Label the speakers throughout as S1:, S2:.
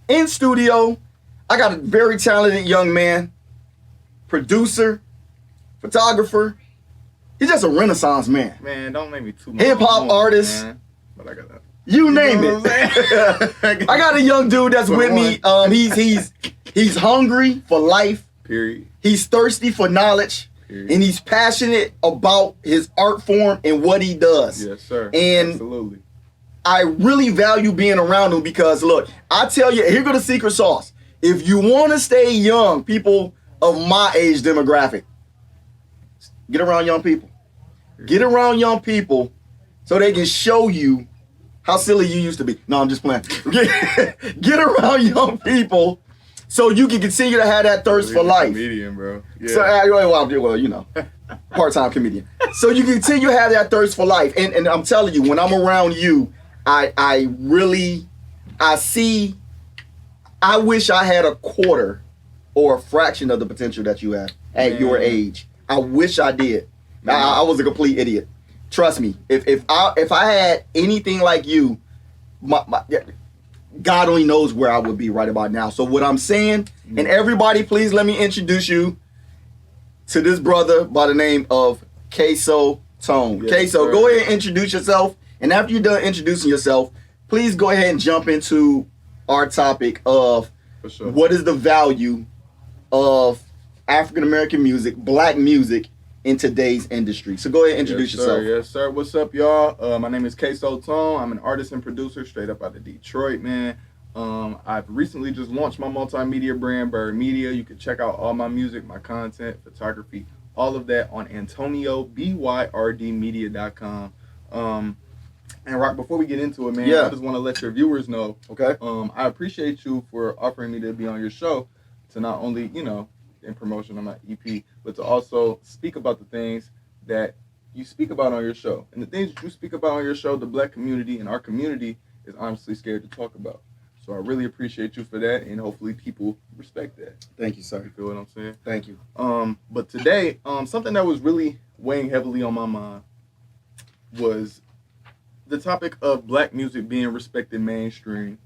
S1: in studio, I got a very talented young man, producer, photographer. He's just a renaissance man.
S2: Man, don't make me too much.
S1: Hip hop artist.
S2: Man. But I got that.
S1: You name it. I got a young dude that's with me. He's hungry for life.
S2: Period.
S1: He's thirsty for knowledge.
S2: Period.
S1: And he's passionate about his art form and what he does.
S2: Yes, sir.
S1: And
S2: absolutely.
S1: I really value being around him because, look, I tell you, here go the secret sauce. If you want to stay young, people of my age demographic, get around young people. Get around young people so they can show you how silly you used to be. No, I'm just playing. Get around young people so you can continue to have that thirst for life.
S2: Comedian, bro. Yeah.
S1: So, well, you know, part-time comedian. So you continue to have that thirst for life. And I'm telling you, when I'm around you, I wish I had a quarter or a fraction of the potential that you have at your age. I wish I did. I was a complete idiot. Trust me. If I had anything like you, God only knows where I would be right about now. So what I'm saying, and everybody, please let me introduce you to this brother by the name of QUESOTONE.
S2: Yes,
S1: Queso,
S2: sir.
S1: go ahead and introduce yourself. And after you're done introducing yourself, please go ahead and jump into our topic of
S2: For sure.
S1: what is the value of African American music, black music in today's industry. So go ahead and introduce yourself.
S2: Yes, sir. What's up, y'all? My name is QUESOTONE. I'm an artist and producer straight up out of Detroit, man. I've recently just launched my multimedia brand, Bird Media. You can check out all my music, my content, photography, all of that on AntonioByrdmedia.com. And Rock, before we get into it, man, I just want to let your viewers know.
S1: Okay.
S2: I appreciate you for offering me to be on your show to not only, you know, in promotion on my EP, but to also speak about the things that you speak about on your show. And the things that you speak about on your show, the black community and our community is honestly scared to talk about. So I really appreciate you for that, and hopefully people respect that.
S1: Thank you, sir.
S2: You feel what I'm saying?
S1: Thank you.
S2: But today, something that was really weighing heavily on my mind was the topic of black music being respected mainstream.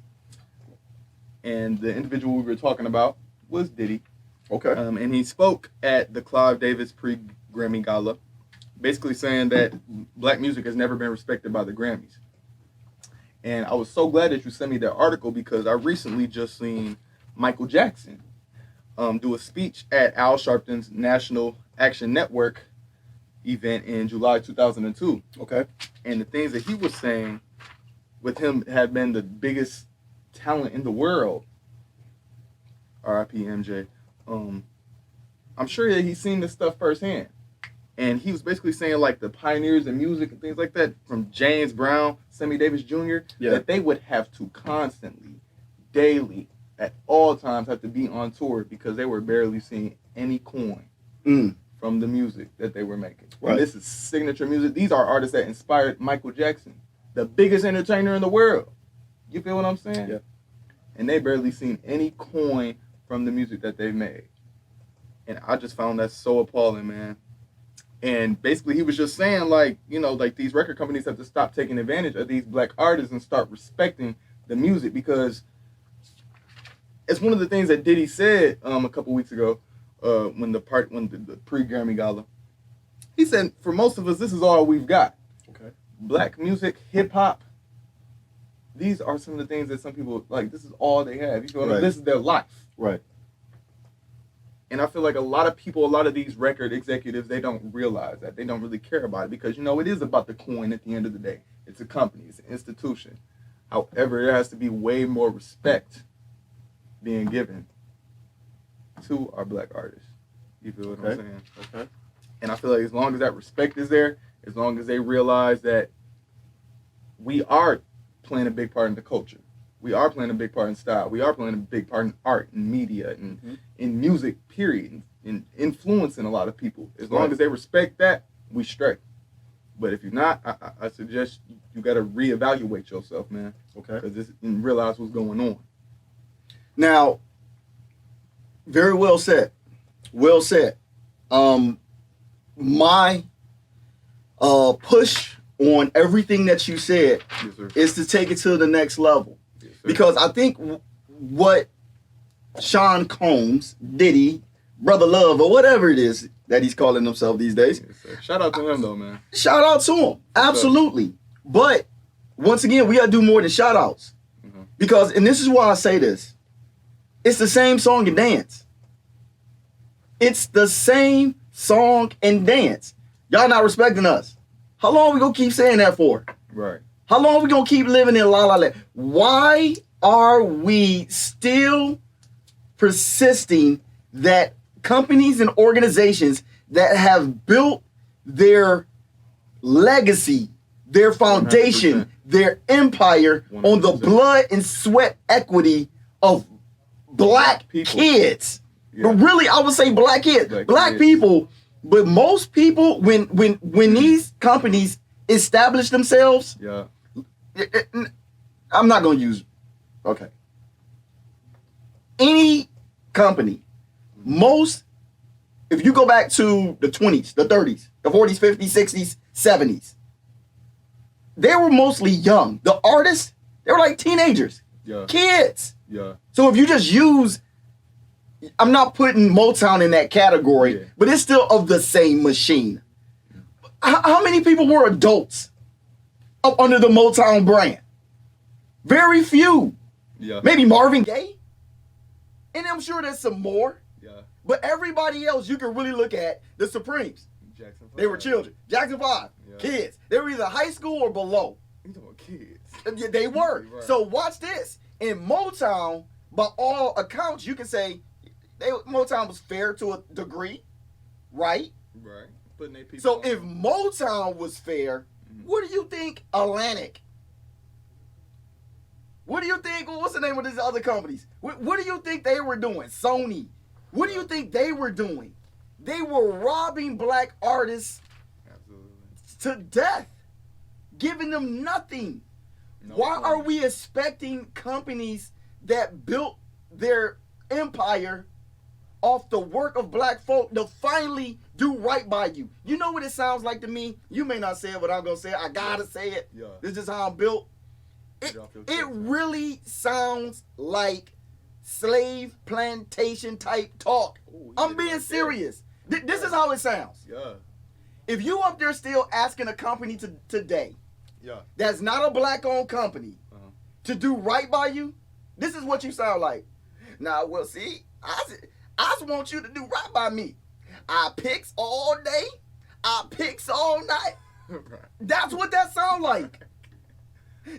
S2: And the individual we were talking about was Diddy.
S1: Okay.
S2: And he spoke at the Clive Davis pre-Grammy Gala, basically saying that black music has never been respected by the Grammys. And I was so glad that you sent me that article because I recently just seen Michael Jackson do a speech at Al Sharpton's National Action Network event in July 2002.
S1: Okay.
S2: And the things that he was saying with him had been the biggest talent in the world. R.I.P. MJ. I'm sure that he's seen this stuff firsthand. And he was basically saying like the pioneers in music and things like that, from James Brown, Sammy Davis Jr., that they would have to constantly, daily, at all times have to be on tour because they were barely seeing any coin from the music that they were making. Right. And this is signature music. These are artists that inspired Michael Jackson, the biggest entertainer in the world. You feel what I'm saying?
S1: Yeah. And
S2: they barely seen any coin from the music that they've made. And I just found that so appalling, man. And basically he was just saying like, you know, like these record companies have to stop taking advantage of these black artists and start respecting the music, because it's one of the things that Diddy said a couple weeks ago when the pre-Grammy Gala. He said, for most of us, this is all we've got.
S1: Okay.
S2: Black music, hip hop, these are some of the things that some people, like, this is all they have. You feel what I mean? This is their life.
S1: Right.
S2: And I feel like a lot of people, a lot of these record executives, they don't realize that. They don't really care about it because, you know, it is about the coin at the end of the day. It's a company. It's an institution. However, there has to be way more respect being given to our black artists. You feel what I'm saying?
S1: Okay.
S2: And I feel like as long as that respect is there, as long as they realize that we are playing a big part in the culture, we are playing a big part in style, we are playing a big part in art and media and in music, period, in influencing a lot of people. As long as they respect that, we straight. But if you're not, I suggest you got to reevaluate yourself, man.
S1: Okay.
S2: Because and realize what's going on.
S1: Now, very well said. Well said. My push on everything that you said is to take it to the next level. Yes, because I think what Sean Combs, Diddy, Brother Love, or whatever it is that he's calling himself these days.
S2: Yes, shout out to him though, man.
S1: Shout out to him. Absolutely. But once again, we gotta do more than shout outs.
S2: Mm-hmm.
S1: Because, and this is why I say this, it's the same song and dance. It's the same song and dance. Y'all not respecting us. How long we gonna keep saying that for?
S2: Right.
S1: How long we gonna keep living in La La Land? Why are we still persisting that companies and organizations that have built their legacy, their foundation,
S2: 100%.
S1: their empire
S2: 100%.
S1: on the blood and sweat equity of black
S2: People.
S1: kids?
S2: Yeah.
S1: But really, I would say black kids, black
S2: kids.
S1: people. But most people, when these companies establish themselves,
S2: Yeah.
S1: I'm not gonna use. Okay. Any company, most, if you go back to the 20s, the 30s, the 40s, 50s, 60s, 70s, they were mostly young. The artists, they were like teenagers,
S2: Yeah.
S1: kids.
S2: Yeah.
S1: So if you just use, I'm not putting Motown in that category,
S2: Yeah.
S1: but it's still of the same machine. How many people were adults up under the Motown brand? Very few.
S2: Yeah.
S1: Maybe Marvin Gaye. And I'm sure there's some more.
S2: Yeah.
S1: But everybody else, you can really look at the Supremes.
S2: Jackson 5.
S1: They were children. Jackson 5,
S2: Yeah.
S1: kids. They were either high school or below.
S2: You talking about kids?
S1: Yeah, they were.
S2: Right.
S1: So watch this. In Motown, by all accounts, you can say Motown was fair to a degree, right?
S2: Right. Putting their people
S1: So
S2: on.
S1: if Motown was fair, what do you think Atlantic? What do you think, what's the name of these other companies? What do you think they were doing? Sony. What do you think they were doing? They were robbing black artists
S2: Absolutely.
S1: to death, giving them nothing.
S2: No
S1: Why
S2: point.
S1: are we expecting companies that built their empire off the work of black folk to finally do right by you? You know what it sounds like to me? You may not say it, but I'm going to say it. I got to say it.
S2: Yeah.
S1: This is how I'm built.
S2: Get off your
S1: It
S2: chest, man.
S1: really sounds like slave plantation type talk.
S2: Ooh,
S1: I'm
S2: you
S1: being
S2: right there.
S1: serious. This is how it sounds.
S2: Yeah.
S1: If you up there still asking a company today
S2: Yeah.
S1: that's not a black-owned company
S2: Uh-huh.
S1: to do right by you, this is what you sound like. Now, well, see, I just want you to do right by me. I picks all day. I picks all night.
S2: Right.
S1: That's what that sound like.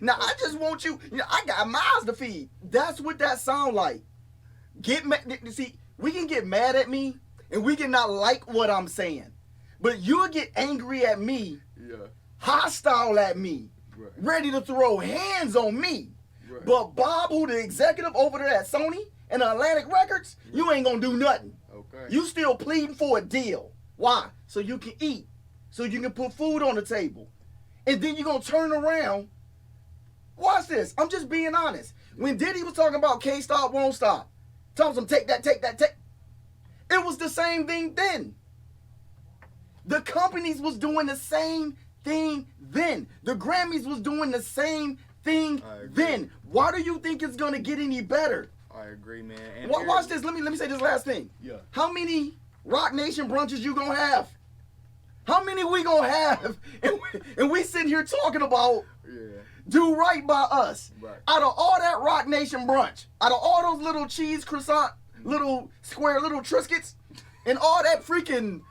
S1: Now, I just want you, I got mouths to feed. That's what that sound like. Get mad. See, we can get mad at me and we can not like what I'm saying. But you'll get angry at me,
S2: Yeah.
S1: hostile at me,
S2: Right.
S1: ready to throw hands on me.
S2: Right.
S1: But Bob, who the executive over there at Sony and Atlantic Records, you ain't gonna do nothing.
S2: Okay.
S1: You still pleading for a deal. Why? So you can eat. So you can put food on the table. And then you're gonna turn around. Watch this. I'm just being honest. When Diddy was talking about can't stop, won't stop, Thompson, take that. It was the same thing then. The companies was doing the same thing then. The Grammys was doing the same thing
S2: I agree.
S1: then. Why do you think it's gonna get any better?
S2: I agree, man. And
S1: Watch this. Let me say this last thing.
S2: Yeah.
S1: How many Rock Nation brunches you gonna have? How many we gonna have? And we sitting here talking about
S2: Yeah.
S1: do right by us.
S2: Right.
S1: Out of all that Rock Nation brunch, out of all those little cheese croissant, little square little Triscuits, and all that freaking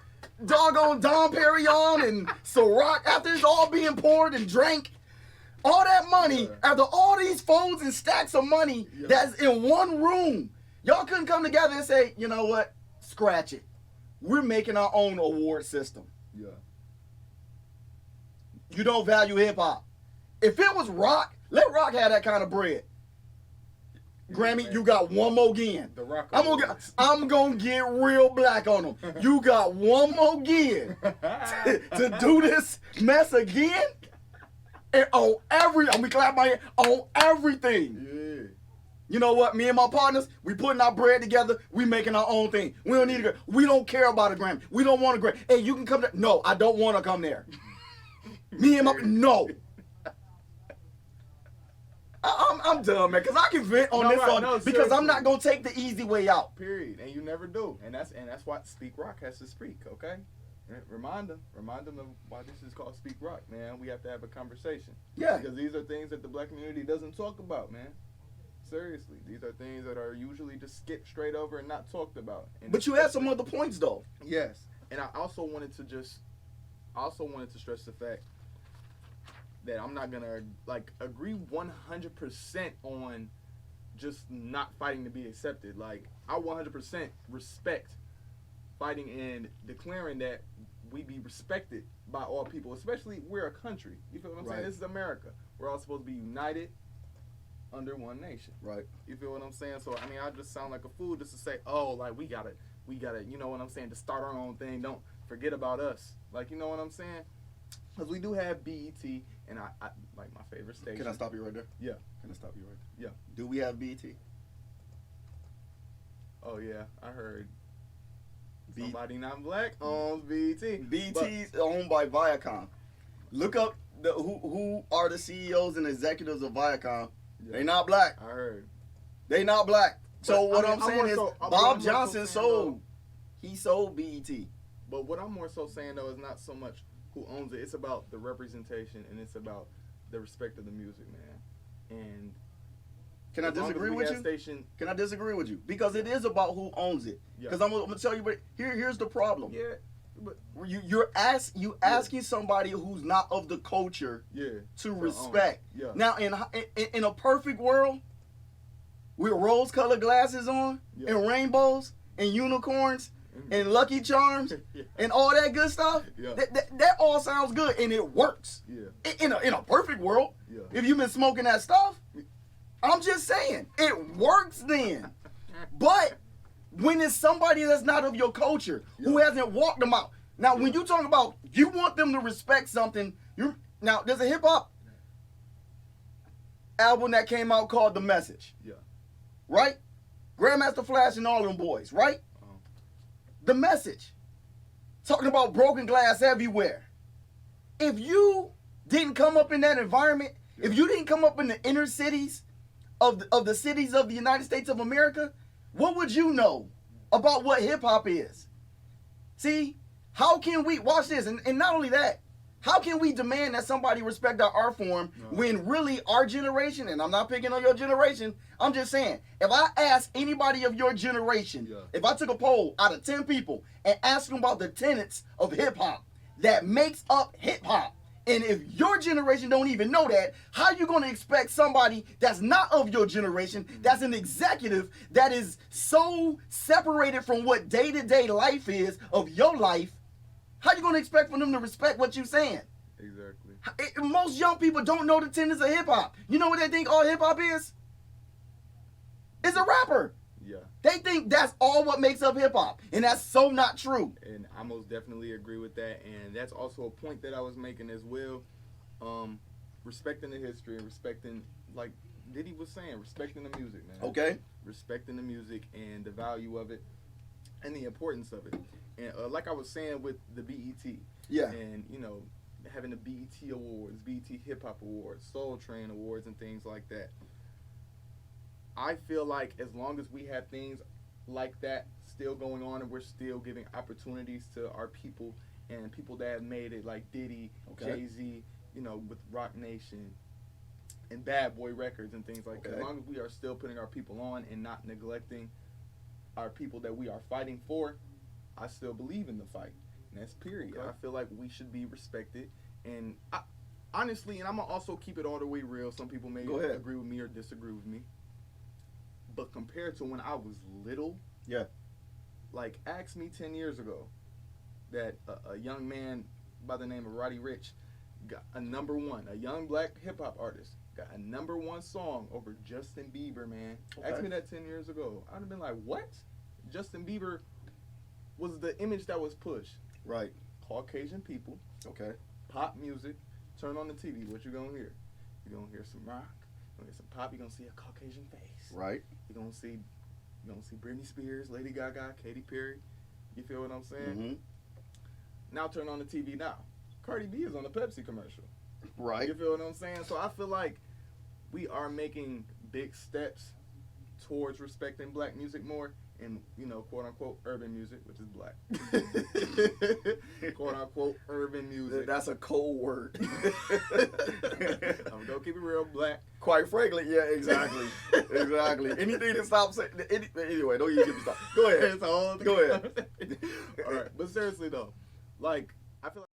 S1: doggone Dom Perignon and Ciroc, after it's all being poured and drank, all that money,
S2: Yeah.
S1: after all these folds and stacks of money
S2: Yeah.
S1: that's in one room, y'all couldn't come together and say, you know what, scratch it. We're making our own award system.
S2: Yeah.
S1: You don't value hip hop. If it was rock, let rock have that kind of bread. Grammy,
S2: man.
S1: you got one more again.
S2: The Rock.
S1: I'm gonna get real black on them. You got one more again to do this mess again. And on I'm gonna clap my hand on everything.
S2: Yeah.
S1: You know what? Me and my partners, we putting our bread together. We making our own thing. We don't need a. We don't care about a Grammy. We don't want a Grammy. Hey, you can come there. No, I don't want to come there. Me and my no. I'm done, man, because I can vent on
S2: No,
S1: this
S2: right,
S1: on
S2: no,
S1: because I'm not
S2: seriously.
S1: gonna take the easy way out.
S2: Period. And you never do. And that's why Speak Rock has to speak, okay? Remind them of why this is called Speak Rock, man. We have to have a conversation.
S1: Yeah.
S2: Because these are things that the black community doesn't talk about, man. Seriously. These are things that are usually just skipped straight over and not talked about. And
S1: But you had some other points though.
S2: yes. And I also wanted to stress the fact that I'm not gonna like agree 100% on just not fighting to be accepted. Like I 100% respect fighting and declaring that we be respected by all people, especially we're a country. You feel what I'm
S1: Right.
S2: saying? This is America. We're all supposed to be united under one nation.
S1: Right.
S2: You feel what I'm saying? So I mean, I just sound like a fool just to say, oh, like we gotta, you know what I'm saying? To start our own thing. Don't forget about us. Like you know what I'm saying? Because we do have BET, and I like my favorite station.
S1: Can I stop you right there?
S2: Yeah.
S1: Can I stop you right there?
S2: Yeah.
S1: Do we have BT?
S2: Oh yeah, I heard.
S1: B-
S2: Somebody not black owns BET.
S1: BT's owned by Viacom. Look up who are the CEOs and executives of Viacom.
S2: Yeah.
S1: They not black.
S2: I heard.
S1: They not black. So
S2: But,
S1: what
S2: I
S1: I'm
S2: mean, I'm
S1: saying
S2: more
S1: is
S2: so- I'm
S1: Bob
S2: more so
S1: Johnson
S2: saying,
S1: sold. He sold BET.
S2: But what I'm more so saying though is not so much who owns it. It's about the representation and it's about the respect of the music, man. And
S1: Can I
S2: as long as
S1: disagree
S2: we
S1: with
S2: got
S1: you?
S2: Station,
S1: Can I disagree with you? Because it is about who owns it.
S2: Yeah.
S1: Because I'm gonna tell you, but here's the problem.
S2: yeah, but
S1: You're asking somebody who's not of the culture
S2: yeah,
S1: to
S2: own.
S1: respect.
S2: Yeah.
S1: Now, in a perfect world, with rose-colored glasses on,
S2: Yeah.
S1: and rainbows, and unicorns, and Lucky Charms,
S2: Yeah.
S1: and all that good stuff,
S2: Yeah.
S1: that all sounds good, and it works.
S2: Yeah.
S1: In a perfect world,
S2: Yeah.
S1: if you've been smoking that stuff, I'm just saying, it works then. But when it's somebody that's not of your culture, who
S2: Yeah.
S1: hasn't walked them out. Now, when you talk about you want them to respect something, now there's a hip hop album that came out called The Message,
S2: Yeah.
S1: right? Grandmaster Flash and all them boys, right?
S2: Uh-huh.
S1: The Message, talking about broken glass everywhere. If you didn't come up in that environment, if you didn't come up in the inner cities of the cities of the United States of America, what would you know about what hip hop is? See, how can we watch this? And not only that, how can we demand that somebody respect our art form when really our generation, and I'm not picking on your generation, I'm just saying, if I ask anybody of your generation, if I took a poll out of 10 people and asked them about the tenets of hip hop that makes up hip hop, and if your generation don't even know that, how you going to expect somebody that's not of your generation, that's an executive, that is so separated from what day-to-day life is of your life, how you going to expect for them to respect what you saying?
S2: Exactly.
S1: Most young people don't know the tenets of hip-hop. You know what they think all hip-hop is? It's a rapper.
S2: Yeah.
S1: They think that's all what makes up hip-hop, and that's so not true.
S2: And I most definitely agree with that. And that's also a point that I was making as well. Respecting the history and respecting, like Diddy was saying, respecting the music, man.
S1: Okay.
S2: Respecting the music and the value of it and the importance of it. And like I was saying with the BET.
S1: Yeah.
S2: And, you know, having the BET Awards, BET Hip Hop Awards, Soul Train Awards, and things like that. I feel like as long as we have things like that still going on and we're still giving opportunities to our people and people that have made it, like Diddy, Jay-Z, you know, with Rock Nation and Bad Boy Records and things like that. As long as we are still putting our people on and not neglecting our people that we are fighting for, I still believe in the fight. And that's period. I feel like we should be respected. And I, honestly, and I'm going to also keep it all the way real. Some people may agree with me or disagree with me. But compared to when I was little, like ask me 10 years ago that a young man by the name of Roddy Ricch got a #1, a young black hip hop artist, got a #1 song over Justin Bieber, man. Ask me that 10 years ago. I'd have been like, what? Justin Bieber was the image that was pushed.
S1: Right.
S2: Caucasian people. Pop music. Turn on the TV. What you gonna hear? You gonna hear some rock. You're gonna hear some pop. You're gonna see a Caucasian face.
S1: Right.
S2: You're gonna see Britney Spears, Lady Gaga, Katy Perry. You feel what I'm saying?
S1: Mm-hmm.
S2: Now turn on the TV now. Cardi B is on the Pepsi commercial.
S1: Right.
S2: You feel what I'm saying? So I feel like we are making big steps towards respecting black music more, and quote unquote urban music, which is black. Quote unquote urban music.
S1: That's a cold word.
S2: I'm gonna keep it real, black.
S1: Quite frankly, yeah, exactly. Exactly. Anything that stops saying anyway, don't even get me started. Go ahead.
S2: It's all
S1: Go ahead.
S2: All right, but seriously though, like I feel like